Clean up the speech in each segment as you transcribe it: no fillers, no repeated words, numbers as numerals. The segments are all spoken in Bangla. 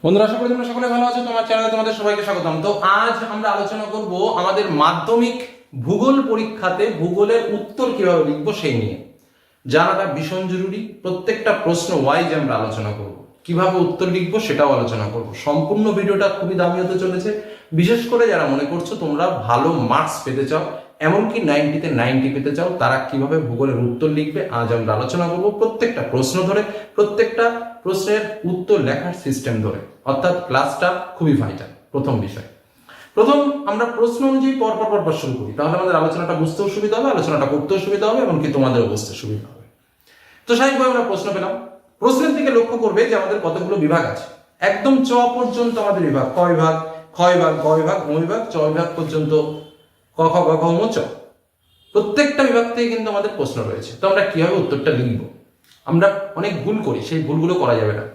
বন্ধুরা, আশা করি তোমরা সকলে ভালো আছো। তোমার চ্যানেলে তোমাদের সবাইকে স্বাগতম। তো আজ আমরা আলোচনা করব আমাদের মাধ্যমিক ভূগোল পরীক্ষাতে ভূগোলের উত্তর কিভাবে লিখবো সেই নিয়ে। জানাটা ভীষণ জরুরি। প্রত্যেকটা প্রশ্ন ওয়াইজ আমরা আলোচনা করব, কিভাবে উত্তর লিখবো সেটাও আলোচনা করব। সম্পূর্ণ ভিডিওটা খুবই দামি হতে চলেছে, বিশেষ করে যারা মনে করছো তোমরা ভালো মার্কস পেতে চাও, এমনকি 90-তে 90 পেতে চাও, তারা কিভাবে ভূগোলের উত্তর লিখবে আজ আমরা আলোচনা করব। প্রত্যেকটা প্রশ্ন ধরে, প্রত্যেকটা প্রশ্নের উত্তর লেখার সিস্টেম ধরে, অর্থাৎ ক্লাসটা খুবই ভাইটাল। প্রথম আমরা প্রশ্ন অনুযায়ী পরপর শুরু করি, তাহলে আমাদের আলোচনাটা বুঝতেও সুবিধা হবে, আলোচনাটা করতেও সুবিধা হবে, এমনকি তোমাদেরও বুঝতে সুবিধা হবে। তো স্বাভাবিকভাবে আমরা প্রশ্ন পেলাম। প্রশ্নের দিকে লক্ষ্য করবে যে আমাদের কতগুলো বিভাগ আছে। একদম চ পর্যন্ত আমাদের বিভাগ, ক বিভাগ, খ বিভাগ, গ বিভাগ, ম বিভাগ, চ বিভাগ পর্যন্ত, ক খ গ ঘ ম চ, প্রত্যেকটা বিভাগ থেকে কিন্তু আমাদের প্রশ্ন রয়েছে। তো আমরা কিভাবে উত্তরটা লিখব? আমরা অনেক ভুল করি, সেই ভুলগুলো করা যাবে না।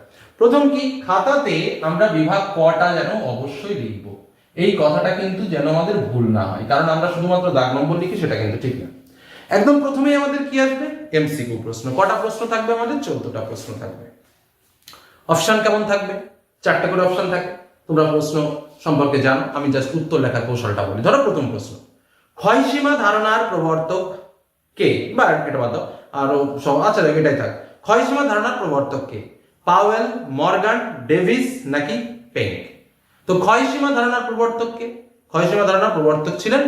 প্রথম কি, খাতাতে আমরা বিভাগ কটা যেন অবশ্যই লিখব, এই কথাটা কিন্তু যেন আমাদের ভুল না হয়, কারণ আমরা শুধুমাত্র দাগ নম্বর লিখি, সেটা কিন্তু ঠিক না। একদম প্রথমেই আমাদের কি আসবে? এমসিকিউ প্রশ্ন। কটা প্রশ্ন থাকবে আমাদের? 14টা প্রশ্ন থাকবে। অপশন কেমন থাকবে? 4টে করে অপশন থাকে। তোমরা প্রশ্ন সম্পর্কে জানো, আমি জাস্ট উত্তর লেখার কৌশলটা বলি। ধরো প্রথম প্রশ্ন, ক্ষয়সীমা ধারণার প্রবর্তক কে? বা এটা বাদ দাও, আরো সব আচ্ছা দেখ, এটাই থাক। ক্ষয়সীমা ধারণার প্রবর্তক কে? পাওয়েল, মর্গান, ডেভিস নাকি পেঙ্ক? তো ক্ষয়সীমা ধারণার প্রবর্তক কে? ক্ষয়সীমা ধারণার প্রবর্তক ছিলেন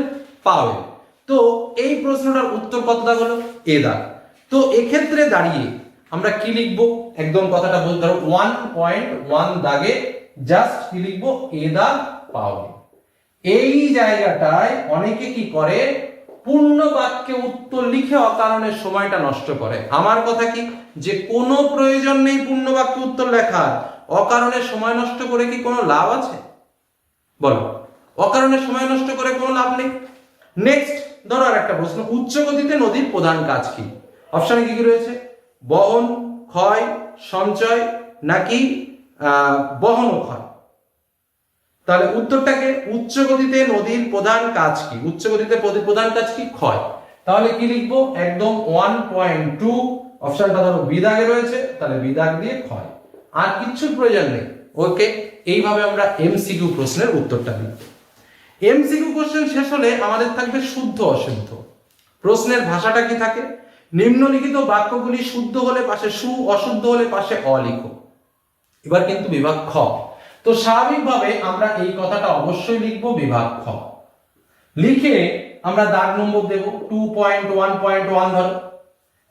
পাওয়েল। তো এই প্রশ্নটার উত্তর কত দাগ হলো? এ দাগ। তো এক্ষেত্রে দাঁড়িয়ে আমরা কি লিখবো? একদম কথাটা বলতে ধরো 1.1 দাগে জাস্ট কি লিখবো? এ দাগ পাওয়েল। এই জায়গাটায় অনেকে কি করে, পূর্ণ বাক্যে উত্তর লিখে অকারণে সময়টা নষ্ট করে। আমার কথা কি, যে কোনো প্রয়োজন নেই পূর্ণ বাক্যে উত্তর লেখার। অকারণে সময় নষ্ট করে কি কোনো লাভ আছে? বলো, অকারণে সময় নষ্ট করে কোনো লাভ নেই। নেক্সট ধরো আর একটা প্রশ্ন, উচ্চ গতিতে নদীর প্রধান কাজ কি? অপশনে কি কি রয়েছে? বহন, ক্ষয়, সঞ্চয় নাকি বহন ও ক্ষয়? তাহলে উত্তরটাকে, উচ্চ গতিতে নদীর প্রধান কাজ কি? উচ্চ গতিতে প্রধান কাজ কি? ক্ষয়। তাহলে কি লিখবো? একদম 1.2 অপশনটা ধরো বিদাগে রয়েছে, তাহলে বিদাগ দিয়ে ক্ষয়। আর কিচ্ছুর প্রয়োজন নেই। ওকে, এইভাবে আমরা এমসিকিউ প্রশ্নের উত্তরটা লিখব। এমসিকিউ কোশ্চেন শেষ হলে আমাদের থাকবে শুদ্ধ অশুদ্ধ। প্রশ্নের ভাষাটা কি থাকে? নিম্নলিখিত বাক্যগুলি শুদ্ধ হলে পাশে সু, অশুদ্ধ হলে পাশে অ লিখো। এবার কিন্তু বিভাগ খ। তো স্বাভাবিকভাবে আমরা এই কথাটা অবশ্যই লিখবো বিভাগ খ। লিখে আমরা দাগ নম্বর দেব 2.1.1 ধরো।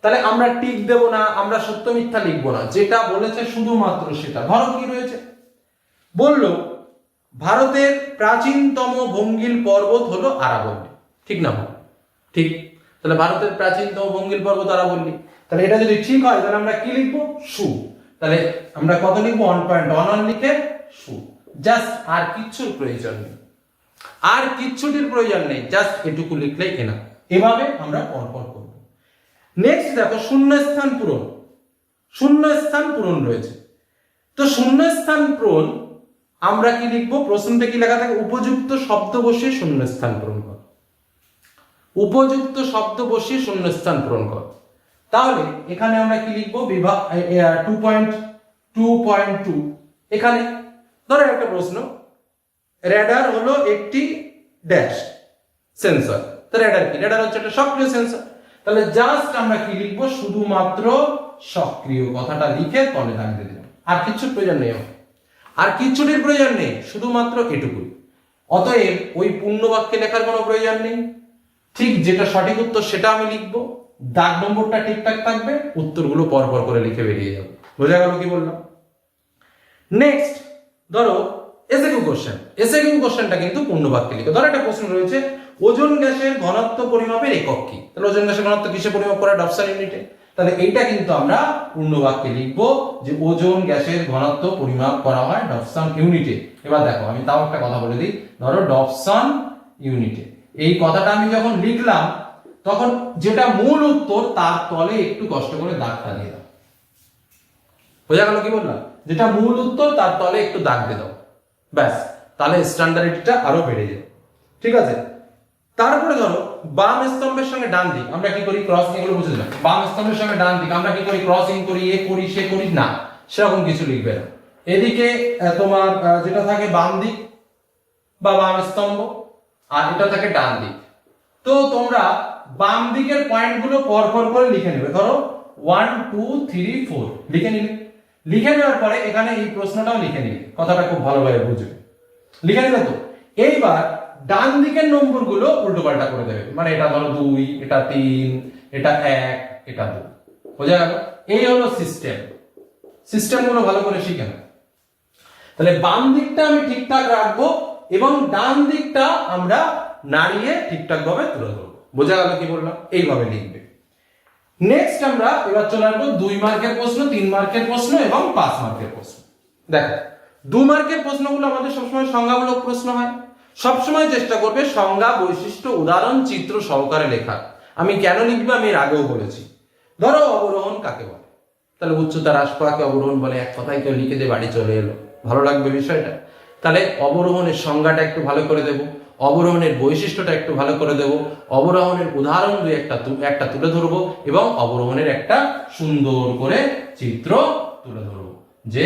তাহলে আমরা টিক দেব না, আমরা সত্য মিথ্যা লিখবো না, যেটা বলেছে শুধুমাত্র সেটা। ধরো কি রয়েছে, বলল ভারতের প্রাচীনতম ভঙ্গিল পর্বত হলো আরাবল্লী। ঠিক না? ঠিক। তাহলে ভারতের প্রাচীনতম ভঙ্গিল পর্বত আরাবল্লী। তাহলে এটা যদি ঠিক হয় তাহলে আমরা কি লিখবো? সু। তাহলে আমরা কত লিখবো? 1.11 লিখে সু। জাস্ট আর কিচ্ছুর প্রয়োজন নেই, আর কিচ্ছুটির প্রয়োজন নেই, জাস্ট এটুকু লিখলেই এনা। এভাবে আমরা পরপর করব। নেক্সট দেখো, শূন্যস্থান পূরণ। শূন্যস্থান পূরণ রয়েছে। তো শূন্যস্থান পূরণ আমরা কি লিখবো? প্রশ্নটা কি লেখা থাকে? উপযুক্ত শব্দ বসিয়ে শূন্যস্থান পূরণ কর। উপযুক্ত শব্দ বসিয়ে শূন্যস্থান পূরণ কর। তাহলে এখানে আমরা কি লিখবো? বিভাগ 2.2. এখানে ধরো একটা প্রশ্ন, রেডার হলো একটি ড্যাশ সেন্সর। তো রেডার কি? রেডার হচ্ছে একটা সক্রিয় সেন্সর। তাহলে জাস্ট আমরা কি লিখবো? শুধুমাত্র সক্রিয় কথাটা লিখে তলে দাগ দিয়ে দিলাম। আর কিচ্ছু প্রয়োজন নেই আমার, আর কিচ্ছুটির প্রয়োজন নেই, শুধুমাত্র এটুকুই। অতএব ওই পূর্ণ বাক্যে লেখার কোনো প্রয়োজন নেই। ঠিক যেটা সঠিক উত্তর সেটা আমি লিখবো, দাগ নম্বরটা ঠিকঠাক থাকবে, উত্তরগুলো পরপর করে লিখে বেরিয়ে যাবে। বোঝা গেল কি বললাম? নেক্সট ধরো এসএকিউ কোশ্চেন। এসএকিউ কোশ্চেনটা কিন্তু পূর্ণ বাক্যে লিখো। ধরো একটা প্রশ্ন রয়েছে, ওজোন গ্যাসের ঘনত্ব পরিমাপের একক কি? তাহলে ওজোন গ্যাসের ঘনত্ব কিসে পরিমাপ করা? ডপসন ইউনিটে। তাহলে এইটা কিন্তু আমরা পূর্ণ বাক্যে লিখবো যে ওজোন গ্যাসের ঘনত্ব পরিমাপ করা হয় ডপসন ইউনিটে। এবার দেখো, আমি তাও একটা কথা বলে দিই। ধরো ডপসন ইউনিটে, এই কথাটা আমি যখন লিখলাম তখন যেটা মূল উত্তর তার তলে একটু কষ্ট করে দাগটা দিয়ে দাও। বোঝা গেল কি বললাম? যেটা মূল উত্তর তার তলে একটু দাগ দিয়ে দাও, ব্যাস। তাহলে স্ট্যান্ডার্ডিটিটা আরো বেড়ে যাবে। ঠিক আছে? তারপরে ধরো বাম স্তম্ভের সঙ্গে ডান দিক আমরা কি করি? ক্রসিং। এগুলো বুঝে যাবে। বাম স্তম্ভের সঙ্গে ডান দিক আমরা কি করি? ক্রসিং করি, এ করি, সে করি না, সেরকম কিছু লিখবে না। এদিকে তোমার যেটা থাকে বাম দিক বা বাম স্তম্ভ, আর এটা থাকে ডান দিক। তো তোমরা বাম দিকের পয়েন্টগুলো পর পর করে লিখে নেবে। ধরো 1 2 3 4 লিখে নিলে, লিখে নেওয়ার পরে এখানে এই প্রশ্নটাও লিখে নিলে, কথাটা খুব ভালোভাবে বুঝবে। লিখে নিলে তো এইবার ডান দিকের নম্বরগুলো উল্টো পাল্টা করে দেবে, মানে এটা ধরো 2, এটা 3, এটা 1, এটা 2, বোঝা গেল? এই হলো সিস্টেম। সিস্টেমগুলো ভালো করে শিখে নাও। তাহলে বাম দিকটা আমি ঠিকঠাক রাখবো এবং ডান দিকটা আমরা নাড়িয়ে ঠিকঠাক ভাবে তুলে ধরবো। বোঝা গেল কি বললাম? এইভাবে লিখবে। নেক্সট আমরা এবার চলে আসবো 2 মার্কের প্রশ্ন, 3 মার্কের প্রশ্ন এবং 5 মার্কের প্রশ্ন। দেখো 2 মার্কের প্রশ্নগুলো আমাদের সবসময় সংজ্ঞামূলক প্রশ্ন হয়। সবসময় চেষ্টা করবে সংজ্ঞা, বৈশিষ্ট্য, উদাহরণ, চিত্র সহকারে লেখার। আমি কেন লিখবো আমি এর আগেও বলেছি। ধরো অবরোহণ কাকে বলে, তাহলে উচ্চতা হ্রাস পাওয়াকে অবরোহণ বলে, এক কথায় কেউ লিখে দিয়ে বাড়ি চলে এলো, ভালো লাগবে বিষয়টা? তাহলে অবরোহণের সংজ্ঞাটা একটু ভালো করে দেব, অবরোহণের বৈশিষ্ট্যটা একটু ভালো করে দেব, অবরোহণের উদাহরণ একটা তুলে ধরবো এবং অবরোহণের একটা সুন্দর করে চিত্র তুলে ধরবো। যে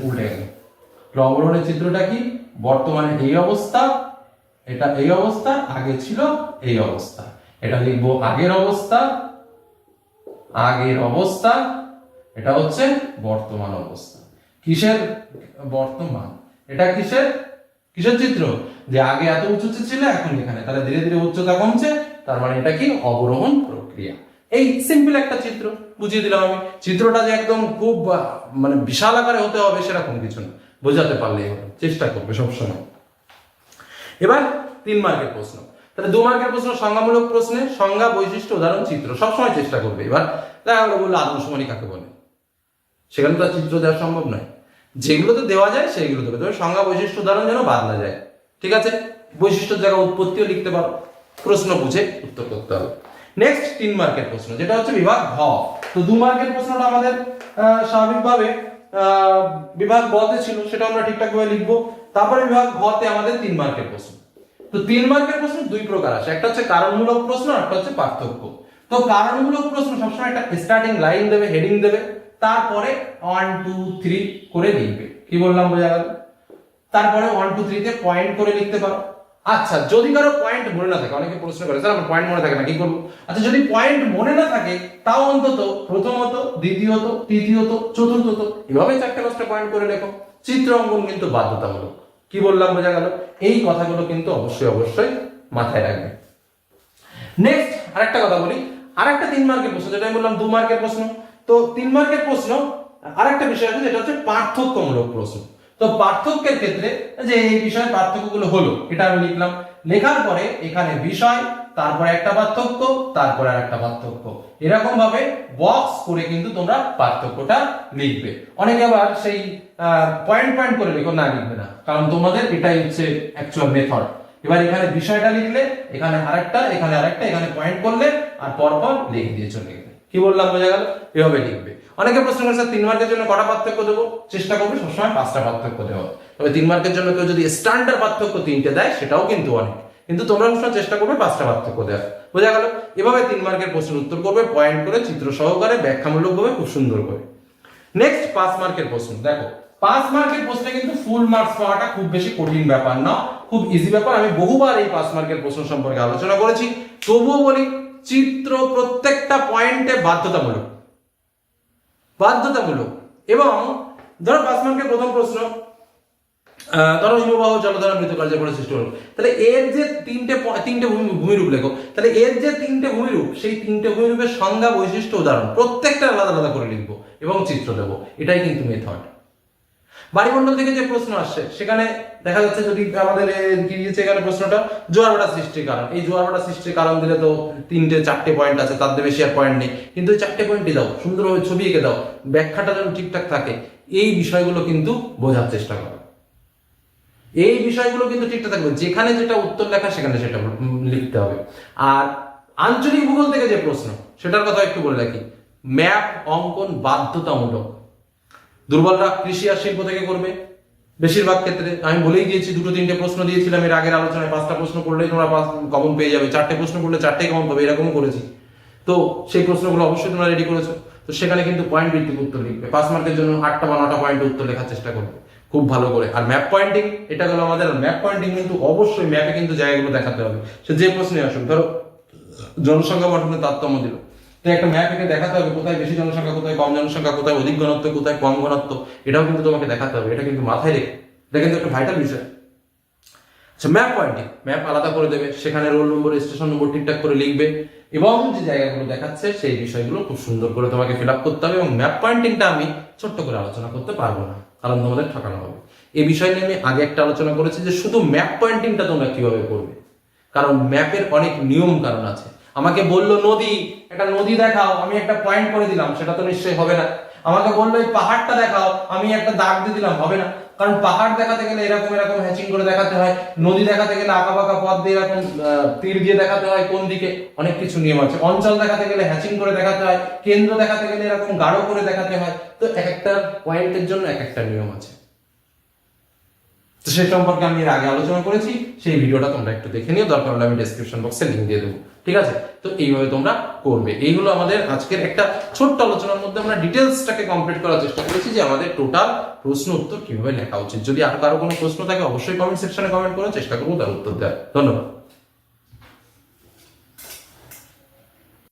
উল্টে গেল। অবরোহণের চিত্রটা কি? বর্তমানে এই অবস্থা, এটা এই অবস্থা, আগে ছিল এই অবস্থা। এটা লিখবো আগের অবস্থা, আগের অবস্থা, এটা হচ্ছে বর্তমান অবস্থা। কিসের বর্তমান? এটা কিসের চিত্র? যে আগে এত উঁচুতে ছিল এখন এখানে, তাহলে ধীরে ধীরে উচ্চতা কমছে, তার মানে এটা কি? অবরোহণ প্রক্রিয়া। এই সিম্পল একটা চিত্র বুঝিয়ে দিলাম আমি। চিত্রটা যে একদম খুব মানে বিশাল আকারে হতে হবে সেরকম কিছু না, বোঝাতে পারলেই হলো, চেষ্টা করবে সবসময়। এবার 3 মার্কের প্রশ্ন। তাহলে 2 মার্কের প্রশ্ন সংজ্ঞামূলক প্রশ্নে সংজ্ঞা, বৈশিষ্ট্য, উদাহরণ, চিত্র সবসময় চেষ্টা করবে। এবার দেখা গেলো বললো আদর্শমণি কাকে বলে, সেখানে তো চিত্র দেওয়া সম্ভব নয়। যেগুলোতে দেওয়া যায় সেইগুলো দেবে, তবে সংজ্ঞা, বৈশিষ্ট্য, উদাহরণ যেন বাদ না যায়। ঠিক আছে? বৈশিষ্ট্যের জায়গায় উৎপত্তিও লিখতে পারো, প্রশ্ন বুঝে উত্তর করতে হবে। নেক্সট 3 মার্কের প্রশ্ন, যেটা হচ্ছে বিভাগ ঘ। তো 2 মার্কের প্রশ্নটা আমাদের স্বাভাবিকভাবে বিভাগ গ তে ছিল, সেটা আমরা ঠিকঠাক ভাবে লিখবো। তারপরে বিভাগ ঘ তে আমাদের 3 মার্কের প্রশ্ন। তো 3 মার্কের প্রশ্ন 2 প্রকার আছে, একটা হচ্ছে কারণমূলক প্রশ্ন আর একটা হচ্ছে পার্থক্য। তো কারণমূলক প্রশ্ন সবসময় একটা স্টার্টিং লাইন দেবে, হেডিং দেবে, তারপরে 1 2 3 করে লিখবে। কি বললাম বোঝা গেল? তারপরে 1 2 3 তে পয়েন্ট করে লিখতে পারো। আচ্ছা, যদি কারো পয়েন্ট মনে না থাকে, অনেকে প্রশ্ন করে স্যার আমার পয়েন্ট মনে থাকে না, কি করবো? আচ্ছা, যদি পয়েন্ট মনে না থাকে তাও অন্তত প্রথমত, দ্বিতীয়ত, তৃতীয়ত, চতুর্থত এভাবে 4-5টা পয়েন্ট করে লেখো। চিত্র অঙ্কন কিন্তু বাধ্যতামূলক। কি বললাম বোঝা গেল? এই কথাগুলো কিন্তু অবশ্যই মাথায় রাখবে। নেক্সট আরেকটা কথা বলি, আরেকটা 3 মার্কের প্রশ্ন, যেটা আমি বললাম 2 মার্কের প্রশ্ন। তো 3 মার্কের প্রশ্ন আরেকটা বিষয় আছে, যেটা হচ্ছে পার্থক্যমূলক প্রশ্ন। তো পার্থক্যের ক্ষেত্রে যে এই বিষয়ের পার্থক্যগুলো হলো, এটা আমি লিখলাম। লেখার পরে এখানে বিষয়, তারপরে একটা পার্থক্য, তারপরে আরেকটা পার্থক্য, এরকম ভাবে বক্স করে কিন্তু তোমরা পার্থক্যটা লিখবে। অনেকে আবার সেই পয়েন্ট করে লিখো, না লিখবে না, কারণ তোমাদের এটাই হচ্ছে অ্যাকচুয়াল মেথড। এবার এখানে বিষয়টা লিখলে, এখানে আরেকটা, এখানে আরেকটা, এখানে পয়েন্ট করলে আর পরপর লিখে দিয়ে চলে গেলে। কি বললাম বোঝা গেল? এভাবে লিখবে। অনেকে প্রশ্ন করছে 3 মার্কের জন্য কটা পার্থক্য দেবো? চেষ্টা করবে সবসময় 5টা পার্থক্য দেওয়া। তবে 3 মার্কের জন্য কেউ যদি স্ট্যান্ডার্ড পার্থক্য 3টে দেয় সেটাও কিন্তু অনেক, কিন্তু তোমরা সবসময় চেষ্টা করবে 5টা পার্থক্য দেওয়ার। বোঝা গেল? এভাবে 3 মার্কের প্রশ্নের উত্তর করবে, পয়েন্ট করে, চিত্র সহকারে, ব্যাখ্যামূলক ভাবে, খুব সুন্দর করে। নেক্সট 5 মার্কের প্রশ্ন। দেখো 5 মার্কের প্রশ্নে কিন্তু ফুল মার্কস পাওয়াটা খুব বেশি কঠিন ব্যাপার না, খুব ইজি ব্যাপার। আমি বহুবার এই 5 মার্কের প্রশ্ন সম্পর্কে আলোচনা করেছি, তবুও বলি, চিত্র প্রত্যেকটা পয়েন্টে বাধ্যতামূলক এবং ধরো 5 মার্কের প্রথম প্রশ্ন, ধরো হিমবাহ জলধারা মৃতকার্যের পরে সৃষ্টি হলো, তাহলে এর যে তিনটে ভূমিরূপ লেখো, তাহলে এর যে 3টে ভূমিরূপ, সেই 3টে ভূমিরূপের সংজ্ঞা, বৈশিষ্ট্য, উদাহরণ প্রত্যেকটা আলাদা আলাদা করে লিখবো এবং চিত্র দেবো। এটাই কিন্তু মেথড। বায়ুমণ্ডল থেকে যে প্রশ্ন আসছে, সেখানে দেখা যাচ্ছে যদি আমাদের কি দিয়েছে এখানে প্রশ্নটা, জোয়ার ভাটা সৃষ্টির কারণ। এই জোয়ার ভাটা সৃষ্টির কারণ দিলে তো 3-4টে পয়েন্ট আছে, তার বেশি আর পয়েন্ট নেই, কিন্তু এই 4টে পয়েন্টই দাও, সুন্দরভাবে ছবি এঁকে দাও, ব্যাখ্যাটা যেন ঠিকঠাক থাকে। এই বিষয়গুলো কিন্তু বোঝার চেষ্টা করো, এই বিষয়গুলো কিন্তু ঠিকঠাক থাকবে। যেখানে যেটা উত্তর লেখা সেখানে সেটা লিখতে হবে। আর আঞ্চলিক ভূগোল থেকে যে প্রশ্ন, সেটার কথা একটু বলে রাখি, ম্যাপ অঙ্কন বাধ্যতামূলক। দুর্বলরা কৃষি আর শিল্প থেকে করবে বেশিরভাগ ক্ষেত্রে। আমি বলেই দিয়েছি, 2-3টে প্রশ্ন দিয়েছিলাম এর আগের আলোচনায়, 5টা প্রশ্ন করলেই তোমরা কমন পেয়ে যাবে, 4টে প্রশ্ন করলে 4টেই কমন পাবে, এরকমও করেছি। তো সেই প্রশ্নগুলো অবশ্যই তোমরা রেডি করেছো। তো সেখানে কিন্তু পয়েন্ট ভিত্তিক উত্তর লিখবে। 5 মার্কের জন্য 8টা বা 9টা পয়েন্ট উত্তর লেখার চেষ্টা করবে খুব ভালো করে। আর ম্যাপ পয়েন্টিং, এটা হলো আমাদের ম্যাপ পয়েন্টিং, কিন্তু অবশ্যই ম্যাপে কিন্তু জায়গাগুলো দেখাতে হবে। সে যে প্রশ্নে আসুক, ধরো জনসংখ্যা গঠনের তারতম্য দিল, তো একটা ম্যাপ এঁকে দেখাতে হবে কোথায় বেশি জনসংখ্যা, কোথায় কম জনসংখ্যা, কোথায় অধিক ঘনত্ব, কোথায় কম ঘনত্ব, এটাও কিন্তু তোমাকে দেখাতে হবে। এটা কিন্তু মাথায় রেখে, এটা কিন্তু একটা ভাইটাল বিষয়। আচ্ছা, ম্যাপ পয়েন্টিং, ম্যাপ আলাদা করে দেবে, সেখানে রোল নম্বর, স্টেশন নম্বর ঠিকঠাক করে লিখবে, এবং যে জায়গাগুলো দেখাচ্ছে সেই বিষয়গুলো খুব সুন্দর করে তোমাকে ফিল আপ করতে হবে। এবং ম্যাপ পয়েন্টিংটা আমি ছোট্ট করে আলোচনা করতে পারবো না, কারণ তোমাদের ঠকানো হবে। এই বিষয় নিয়ে আমি আগে একটা আলোচনা করেছি যে শুধু ম্যাপ পয়েন্টিংটা তোমরা কিভাবে করবে, কারণ ম্যাপের অনেক নিয়ম কারণ আছে। আমাকে বললো নদী, একটা নদী দেখাও, আমি একটা পয়েন্ট করে দিলাম, সেটা তো নিশ্চয়ই হবে না। আমাকে বললো এই পাহাড়টা দেখাও, আমি একটা দাগ দিয়ে দিলাম, হবে না। কারণ পাহাড় দেখাতে গেলে এরকম এরকম হ্যাচিং করে দেখাতে হয়, নদী দেখাতে গেলে আঁকা বাঁকা পথ দিয়ে এরকম তীর দিয়ে দেখাতে হয় কোন দিকে, অনেক কিছু নিয়ম আছে। অঞ্চল দেখাতে গেলে হ্যাচিং করে দেখাতে হয়, কেন্দ্র দেখাতে গেলে এরকম গাঢ় করে দেখাতে হয়। তো এক একটা পয়েন্টের জন্য এক একটা নিয়ম আছে। তো সেই সম্পর্কে আমি এর আগে আলোচনা করেছি, সেই ভিডিওটা তোমরা একটু দেখে নিও, দরকার হলে আমি ডেসক্রিপশন বক্সে লিংক দিয়ে দেবো, ঠিক আছে? তো এইভাবে তোমরা করবে। এই হলো আমাদের আজকের একটা ছোট্ট আলোচনার মধ্যে আমরা ডিটেলসটাকে কমপ্লিট করার চেষ্টা করেছি যে আমাদের টোটাল প্রশ্ন উত্তর কিভাবে লেখা উচিত। যদি আর কারো কোনো প্রশ্ন থাকে অবশ্যই কমেন্ট সেকশনে কমেন্ট করে চেষ্টা করবো তার উত্তর দেওয়ার। ধন্যবাদ।